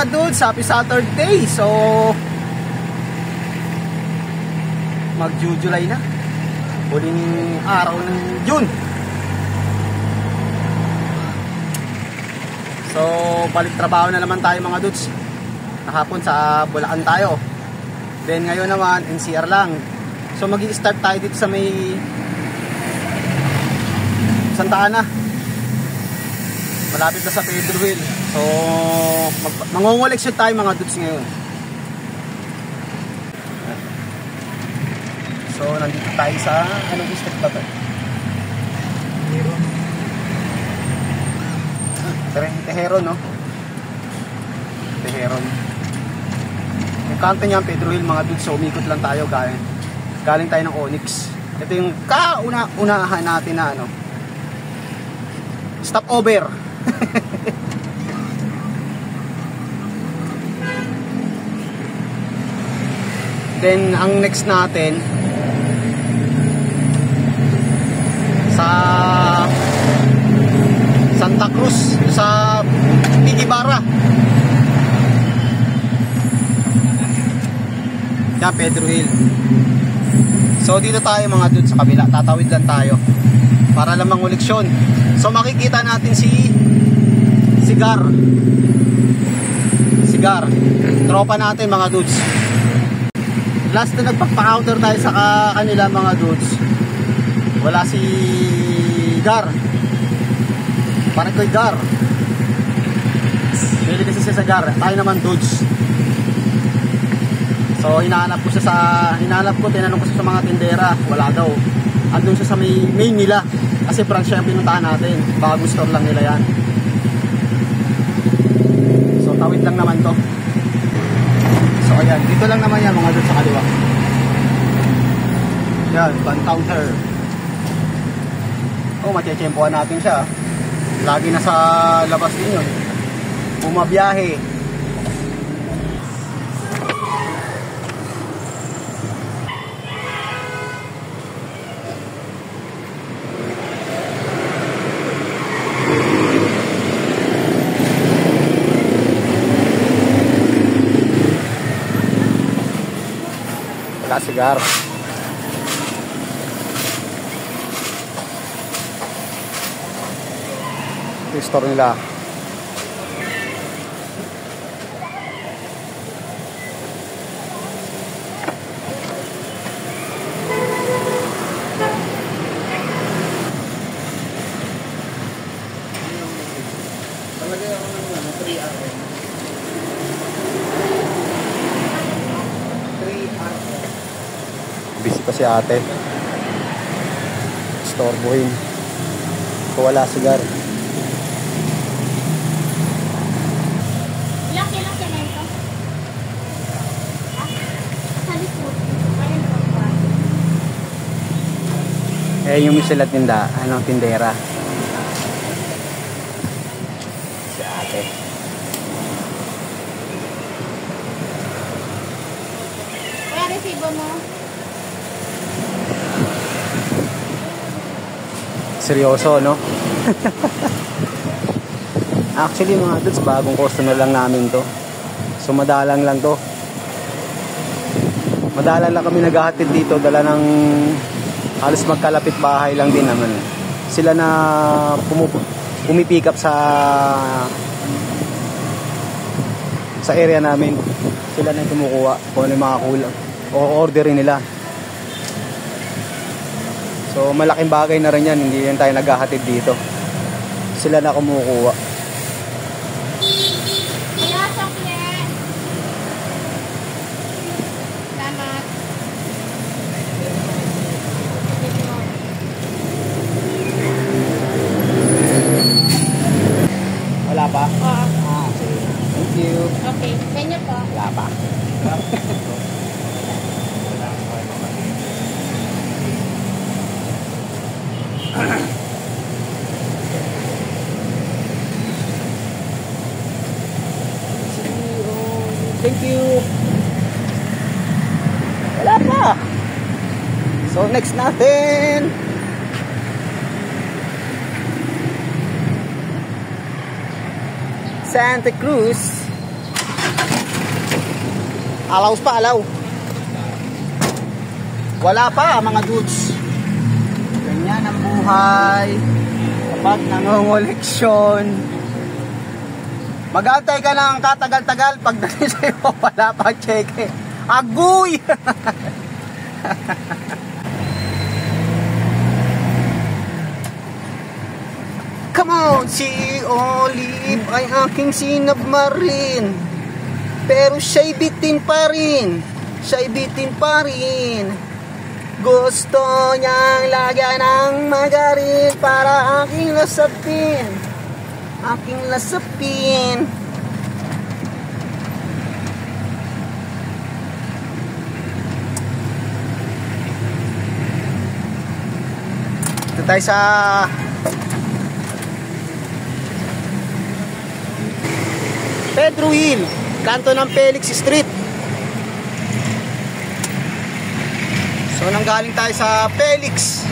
mga dudes, happy Saturday. So mag-July na, huling araw ng June. So balik trabaho na naman tayo mga dudes. Kahapon sa Bulacan tayo, then ngayon naman NCR lang. So mag-i-start tayo dito sa may Santa Ana, malapit na sa Pedro Hill. So mangunguleksyon tayo mga dudes ngayon. So nandito tayo sa anong district ba ito? Teheron, no? Teheron. Yung kanto niya Pedro Hill mga dudes. So umikot lang tayo, galing tayo ng Onyx. Ito yung unahan natin na ano, stopover. Then ang next natin sa Santa Cruz, sa Tigibara. Yan, Pedro Hill. So dito tayo mga dudes sa kabila, tatawid lang tayo para lang manguleksyon. So makikita natin si Gar, tropa natin mga dudes. Last na nagpapa-counter tayo sa kanila mga dudes, wala si Gar. Parang ko'y Gar, bili kasi siya sa Gar, tayo naman dudes. So hinahanap ko, tinanong ko siya sa mga tindera, wala daw. Andun siya sa main nila, kasi branch siya yung pinuntahan natin, bagong store lang nila yan. So tawid lang naman to. So ayan, dito lang naman yan mga doon sa kaliwa. Yan, counter. Oh, matiyempohan natin siya. Lagi na sa labas din yun, bumabiyahe. Wala sigar. Yung store nila. Talagay ako ng 3 RM. 3 RM. Busy pa si ate. Storbohin. Kung wala sigar. Eh yung sila tindera. Si ate. Kaya resibo mo. Seryoso, no? Actually mga dudes, bagong customer lang namin to. So madalang lang to. Madalang lang kami naghahatid dito, dala ng halos magkalapit bahay lang din naman. Sila na pumipick up sa area namin. Sila na kumukuha kung ano yung mga kulang o orderin nila. So malaking bagay na rin yan, hindi yan tayo naghahatid dito. Sila na kumukuha. Wala pa? Oo. Thank you. Okay, menu po. Wala pa. Thank you. Wala pa. So next natin, Santa Cruz. Alaws pa, alaw. Wala pa mga dudes. Ganyan ang buhay kapag nangongoleksyon. Mag-aantay ka lang katagal-tagal. Pag dali sa'yo, wala pa cheque. Agoy! Come on! Si Olive ay aking sinabmarin, pero siya'y bitin pa rin. Siya'y bitin pa rin. Gusto niyang lagyan ng magarin para aking lasapin. Aking lasapin. Ito tayo sa Pedro Hill, kanto ng Felix Street. So nanggaling tayo sa Felix.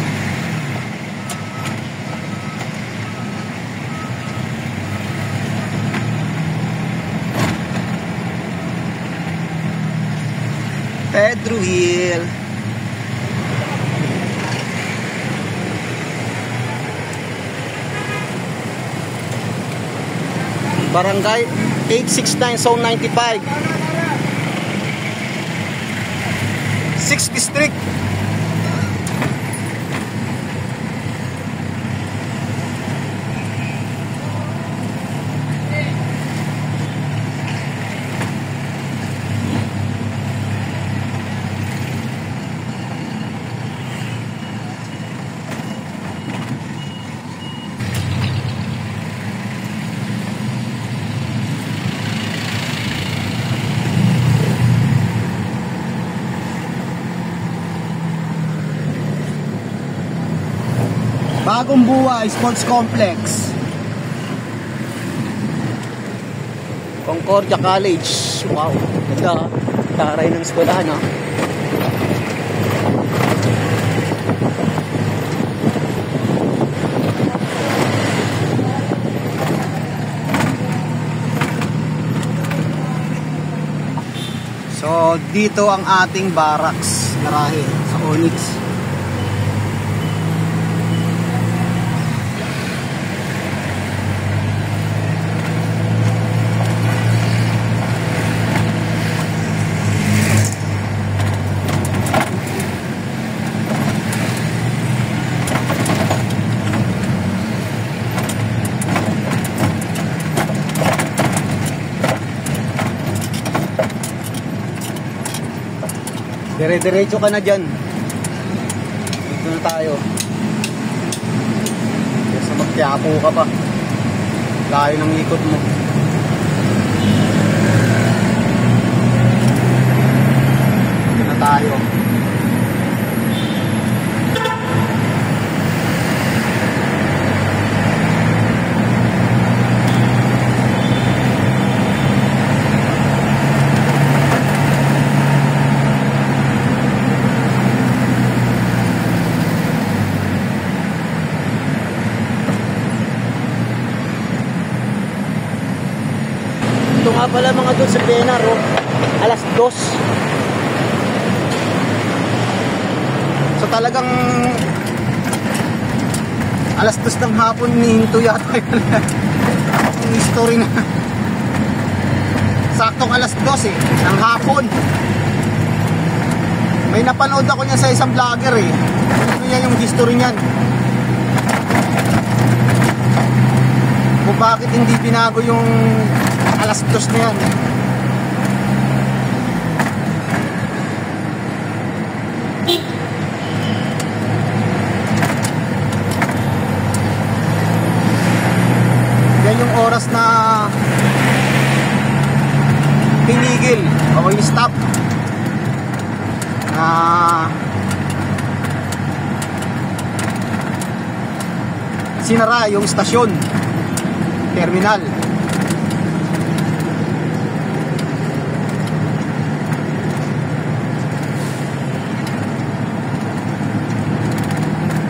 Pedro Hill. Barangay 869, Zone 95, 6th District. Bagong Buhay Sports Complex, Concordia College. Wow, ganda. Taray ng eskwelahan, ha. So dito ang ating barracks, garahe sa Onyx. Dire-diretso ka na dyan. Dito na tayo. Kasi magtiapo ka pa. Layo ng ikot mo. Dito na tayo. Ito nga pala mga doon sa Benar, oh. Alas 2. So talagang alas 2 ng hapon nihinto yata yun. Yung history na saktong alas 2 ng hapon. May napanood ako niya sa isang vlogger, eh. Ano niya yung history niyan, kung bakit hindi binago yung alas 2 na yan. Yan yung oras na pinigil o in-stop na sinara yung stasyon terminal.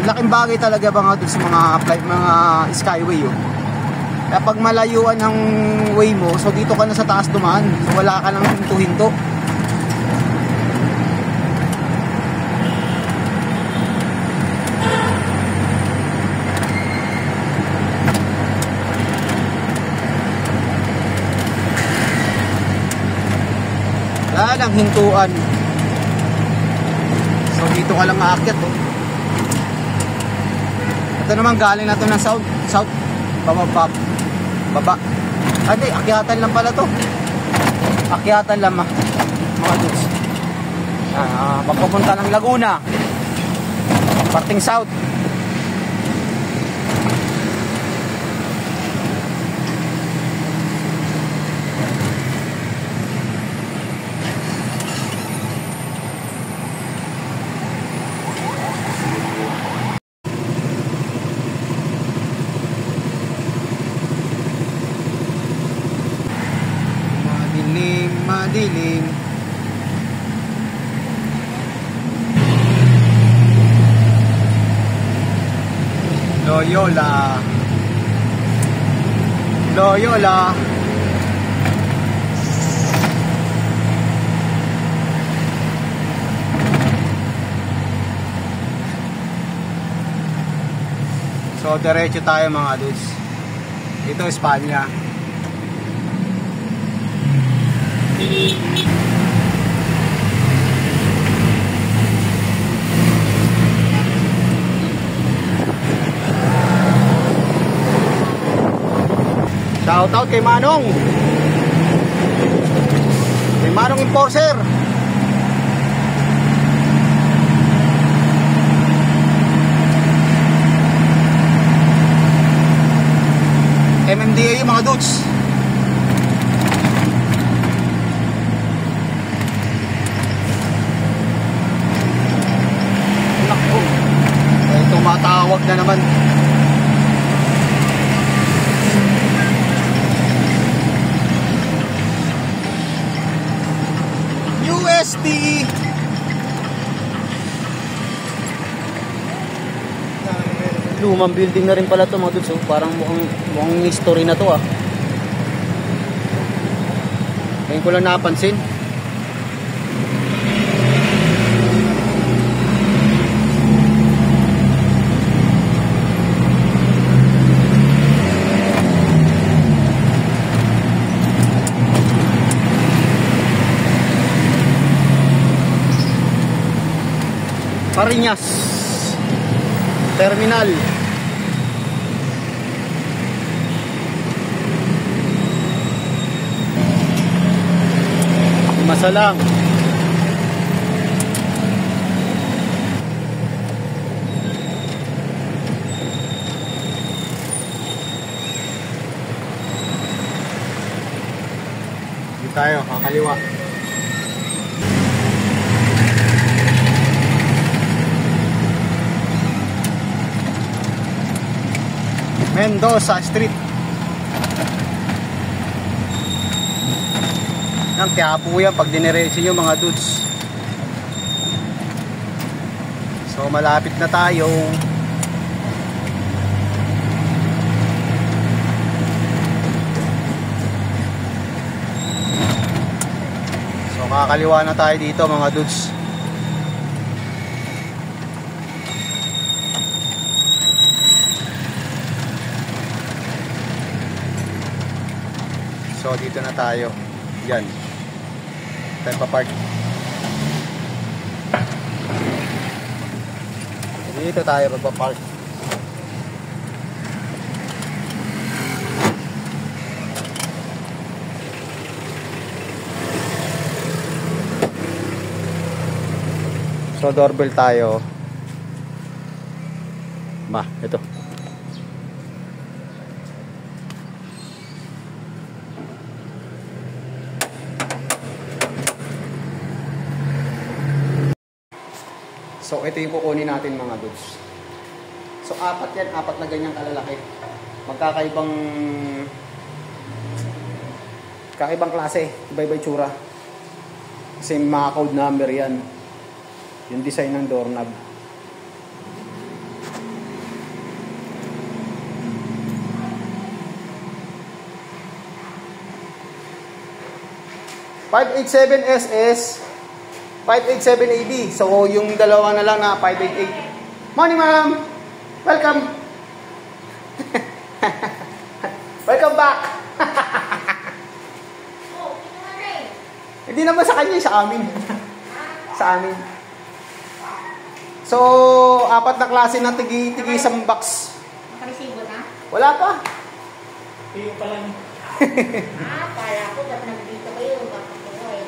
Laking bagay talaga ba nga doon sa mga skyway, oh. Kaya pag malayuan ang way mo, so dito ka na sa taas dumaan, so wala ka nang hinto-hinto. Yan ang hintuan. So dito ka lang aakyat oh. Ito naman galing na to ng south. Baba. Hindi, akyatan lang pala to. Akyatan lang mga dudes. Pagpupunta ng Laguna. Parting south. Madilim. Loyola. So diretso tayo mga dudes. Ito Espanya. Shoutout kay Manong. Kay Manong Enforcer. MMDA yung mga dudes. Nakpo. Eh, tumatawag na naman. USD. Lumang building na rin pala to mga dudes. Parang mukhang history na to ah. Ngayon ko lang napansin. Marinas Terminal. Masalang. Dito tayo, kakaliwa. Mendoza Street. Ang Quiapo yan pag diniretso nyo mga dudes. So malapit na tayo. So kakaliwa na tayo dito mga dudes. So dito na tayo. Yan. Tayo pa-park. Dito tayo magpa-park. So doorbell tayo. Ito. So ito yung kukunin natin mga dudes. So apat na ganyang kalalaki. Kakaibang klase, iba-iba itsura. Kasi mga code number yan. Yung design ng doorknob. SS 587 AB. So, yung dalawa na lang na 588. Morning, ma'am! Welcome! Welcome back! Hindi naman sa kanya, sa amin. Sa amin. So, 4 na klase na tigi isang box. Nakaresibo na? Wala pa. Iyo pa lang. Kala ko ba't nandito kayo? Bakit ko eh,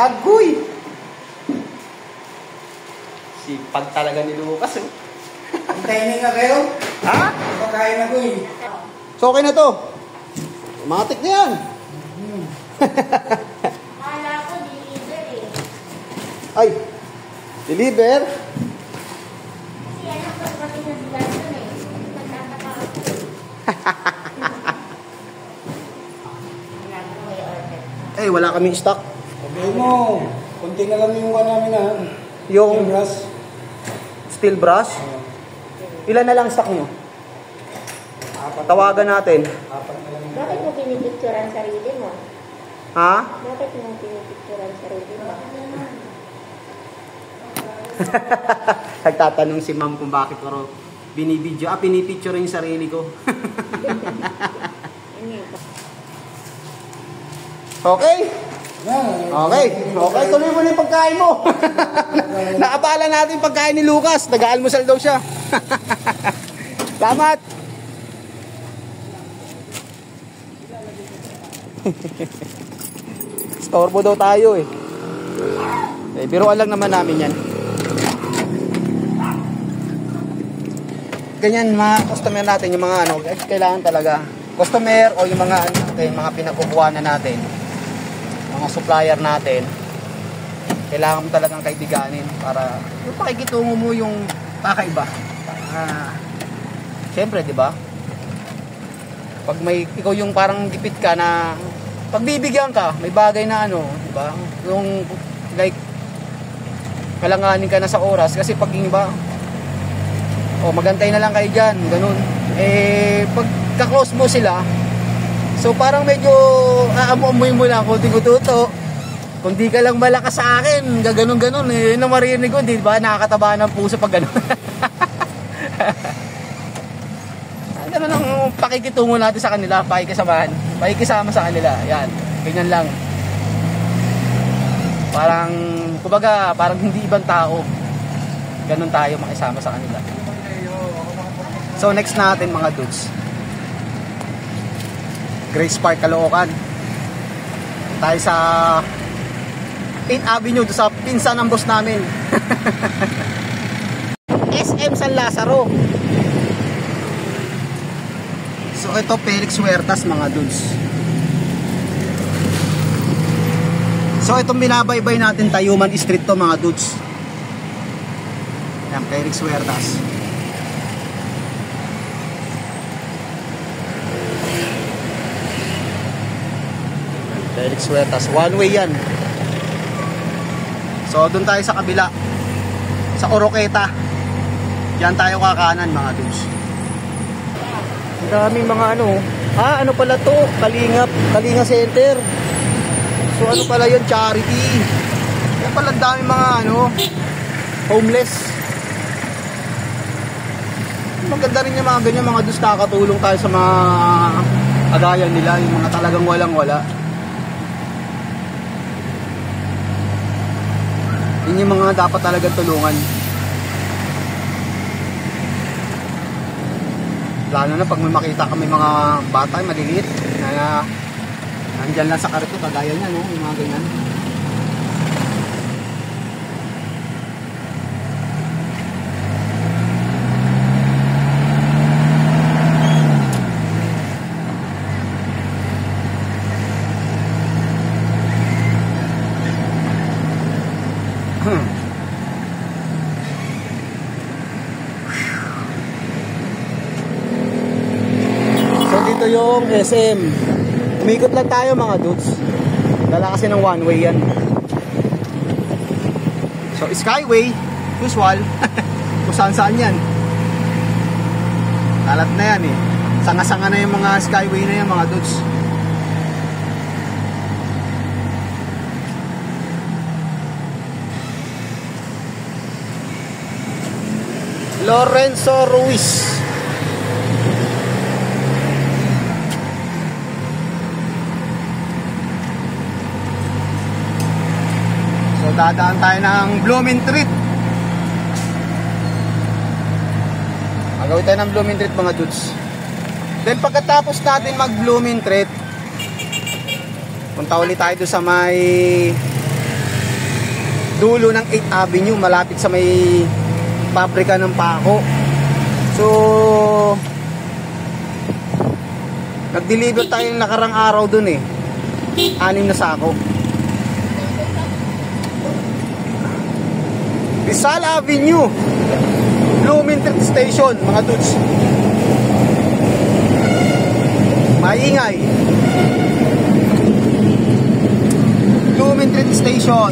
Agoy! Sipag talaga ni Lucas, eh. Antayin nga kayo. Ha? Pagkain ako eh. So, okay na to. Matik na yan. Kala ko deliver eh. Ay, deliver. Kasi anak ko pati na sila doon eh. Nagtataka ako eh. Kailangan ko may order. Eh, wala kaming stock. Sabihin mo, kunti na lang yung namin na. Yung brush. steel brush. Ilan na lang stock nyo? Tawagan natin. 4 na lang. Bakit mo pinipicturean sarili mo? Ha? Bakit mo pinipicturean sarili mo? Nagtatanong si ma'am kung bakit ko binibidyo. Pinipicture yung sarili ko. Okay? Okay. Okay, tuloy mo na yung pagkain mo. Naabala natin yung pagkain ni Lucas. Nag-aalmusal daw siya. Salamat. Storbo daw tayo eh. Biruan lang naman namin yan. Ganyan mga customer natin, yung mga ano, kailangan talaga. Customer o yung mga ano natin, mga pinagkukuhanan natin, mga supplier natin, kailangan mo talagang kaibiganin para yung pakikitungo mo yung kakaiba. Siyempre, di ba? Pag may ikaw yung parang gipit ka na pagbibigyan ka, may bagay na ano, di ba? Yung like kalanganin ka na sa oras kasi pag yung iba magantay na lang kayo dyan, ganun. Pag ka-close mo sila, so parang medyo aamu-amuin mo lang, kunti-kututo. Kung di ka lang malakas sa akin, gaganon-ganon. Yun ang marinig ko, di ba? Nakakataba ng puso pag gano'n. Ganun ang pakikitungo natin sa kanila, pakikisama sa kanila. Yan, ganyan lang. Parang, kumbaga, parang hindi ibang tao. Ganun tayo makisama sa kanila. So next natin mga dudes, Grace Park, Caloocan. Tayo sa 8th Avenue, doon sa pinsan ng boss namin. SM San Lazaro. So ito Felix Huertas mga dudes. So itong binabaybay natin, Tayuman Street to mga dudes. Yan, Felix Huertas. Felix Huertas, one way yan. So doon tayo sa kabila, sa Oroqueta. Diyan tayo kakanan mga dudes. Daming mga ano. Ano pala to? Kalinga Center. So ano pala yun? Charity. Yan pala daming mga ano, homeless. Maganda rin yung mga ganyan mga dudes, nakakatulong tayo sa mga agayan nila, yung mga talagang walang-wala. Yun yung mga dapat talagang tulungan. Lalo na pag may makita kami mga bata, maliliit, na nandyan lang sa karito, kagaya niya, no? Yung mga ganyan. So dito yung SM. Umikot lang tayo mga dudes. Dala kasi ng one way yan. So Skyway, usual. Kung saan yan. Talat na yan eh. Sanga-sanga na yung mga Skyway na yan mga dudes. Lorenzo Ruiz. dadaan tayo ng Blooming Treat. Magawin tayo ng Blooming Treat mga dudes. Then pagkatapos natin mag Blooming Treat, punta ulit tayo doon sa may dulo ng 8th Avenue, malapit sa may pabrika ng pako. So nag-deliver tayo ng nakarang araw doon eh, 6 na sako. Rizal Avenue, Blooming Treat Station mga dudes. Maingay. Blooming Treat Station.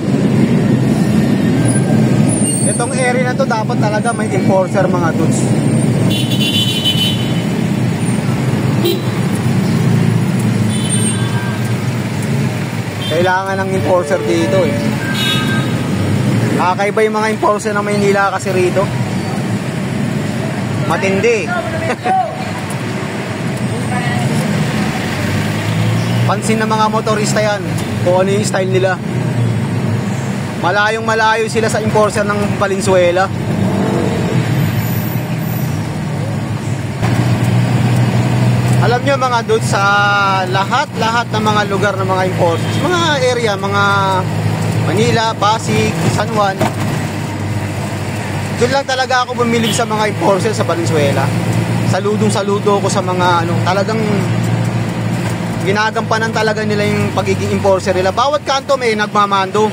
Itong area na to dapat talaga may enforcer mga dudes. Kailangan ng enforcer dito eh. Kakaiba yung mga enforcer ng Maynila kasi rito. Matindi. Pansin ng mga motorista yan kung ano yung style nila. Malayong malayo sila sa enforcer ng Valenzuela. Alam nyo mga dudes, sa lahat ng mga lugar ng mga enforcers, mga area, mga Manila, Pasig, San Juan, doon lang talaga ako bumilib sa mga enforcer sa Valenzuela. Saludo ko sa mga talagang ginagampanan talaga nila yung pagiging enforcer nila. Bawat kanto may nagmamando.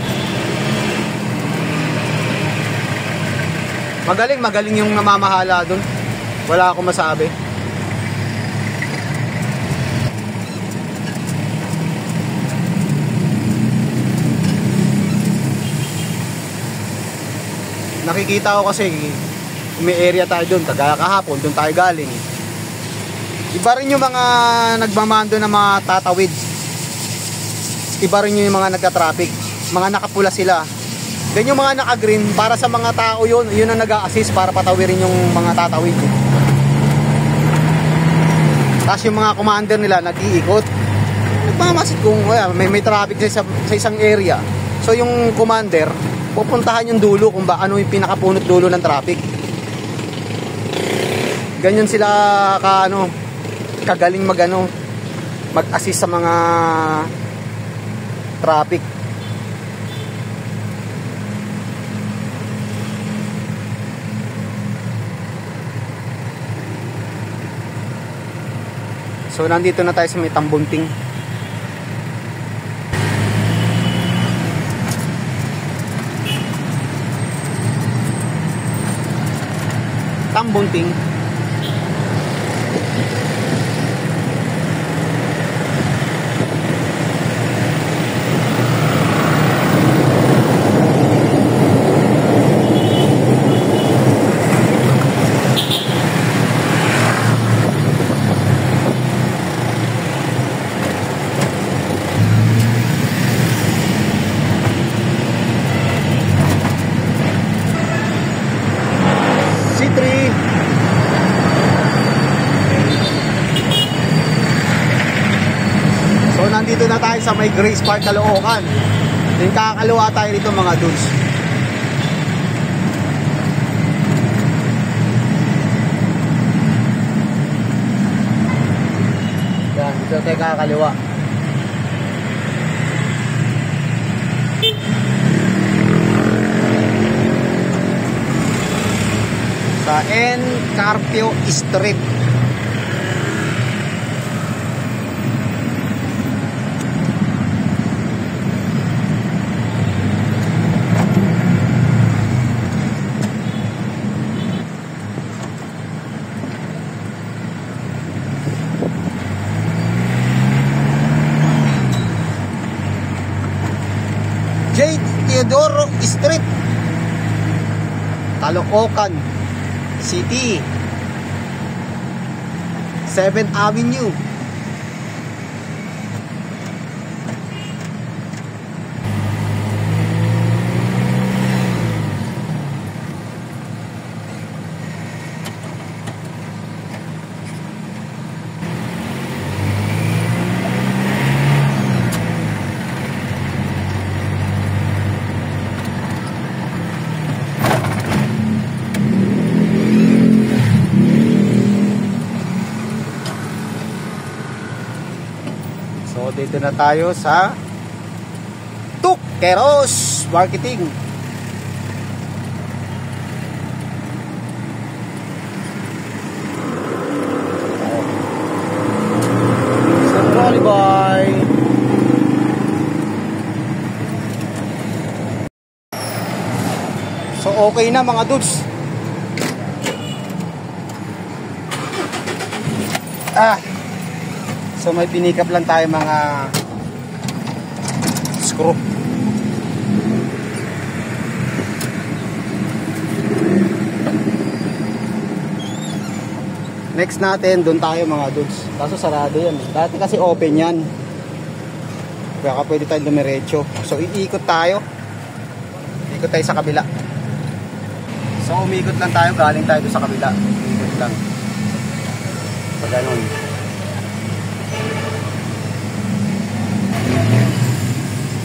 Magaling yung namamahala doon. Wala akong masabi. Nakikita ko kasi may area tayo doon, kagaya kahapon, doon tayo galing. Iba rin yung mga nagmamando na mga tatawid. Iba rin yung mga nagka-traffic. Mga nakapula sila. Then yung mga naka-green, para sa mga tao yun ang nag-a-assist para patawirin yung mga tatawid. Tapos yung mga commander nila nag-iikot. Nagmamasid kung may traffic sa isang area. So yung commander, pupuntahan yung dulo kung ba ano yung pinakapunot dulo ng traffic. Ganyan sila kagaling mag-assist sa mga traffic. So nandito na tayo sa may Tambunting. Tambunting. Nandito na tayo sa may Grace Park, Caloocan. Then kakaliwa tayo rito mga dudes. Yan, dito tayo kakaliwa. Sa N. Carpio Street. J. Teodoro Street, Caloocan City, 7th Avenue. dito na tayo sa Tukeros Marketing. Sa Trolley. So okay na mga dudes. So may pinikap lang tayo mga screw. Next natin, doon tayo mga dudes. Kaso sarado yan. Dati kasi open yan. Kaya pwede tayo dumiretso. So iikot tayo. Ikot tayo sa kabila. So umikot lang tayo. Galing tayo doon sa kabila. Ikot lang. So ganun.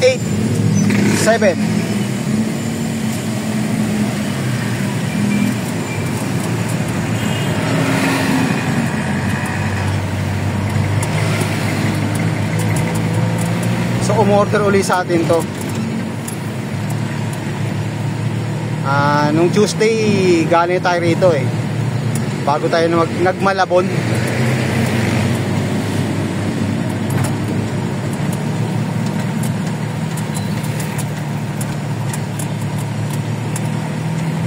Eight, 7. So umorder uli sa atin to. Nung Tuesday galing tayo rito eh. Bago tayo nagmalabon.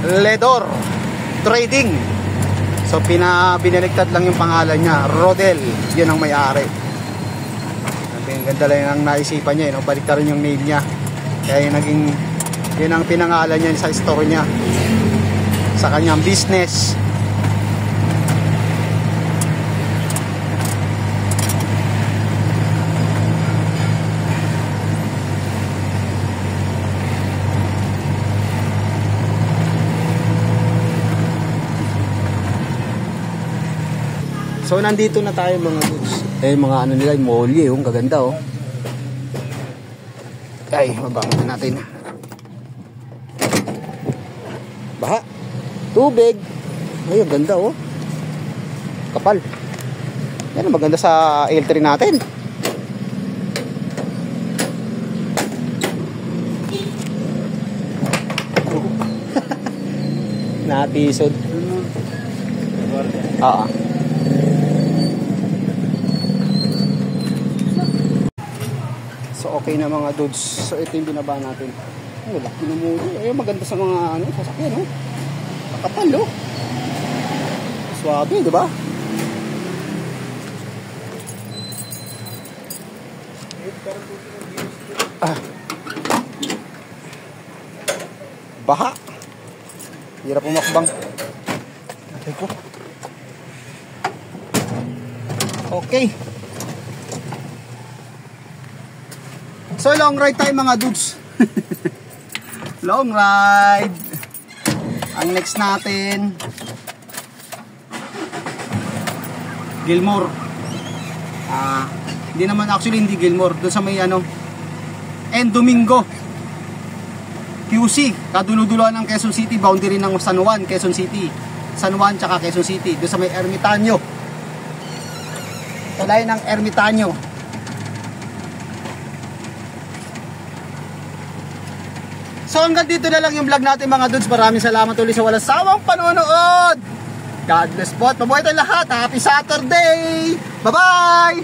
Ledor Trading. So binaliktad lang yung pangalan niya. Rodel, yun ang may-ari. Ang ganda lang ang naisipan niya, no? Baliktad rin yung name niya. Kaya yun ang pinangalan niya sa store niya, sa kanyang business. So nandito na tayo mga dudes. Mga ano nila, yung molye, yung kaganda oh. Ay, mabangon na natin. Baha. Tubig. Ay, ang ganda oh. Kapal. Yan ang maganda sa L3 natin. Napisod. So okay na mga dudes. So ito yung binaba natin. Oh, laki na mo. Ay, maganda sa mga ano, sasakyan, no? Kapal, no? Swabe, di ba? Baha. Hirap umakbang. Teko. Okay. So long ride tayo mga dudes. Long ride. Ang next natin, Gilmore. Hindi naman actually, hindi Gilmore. Doon sa may ano, Domingo QC, kaduluduluan ng Quezon City, boundary ng San Juan, Quezon City. San Juan tsaka Quezon City. Doon sa may Ermitanyo. Talay ng Ermitanyo. So hanggang dito na lang yung vlog natin mga dudes. Maraming salamat ulit sa walang sawang panonood. God bless po at mabuhay tayong lahat. Happy Saturday! Bye-bye!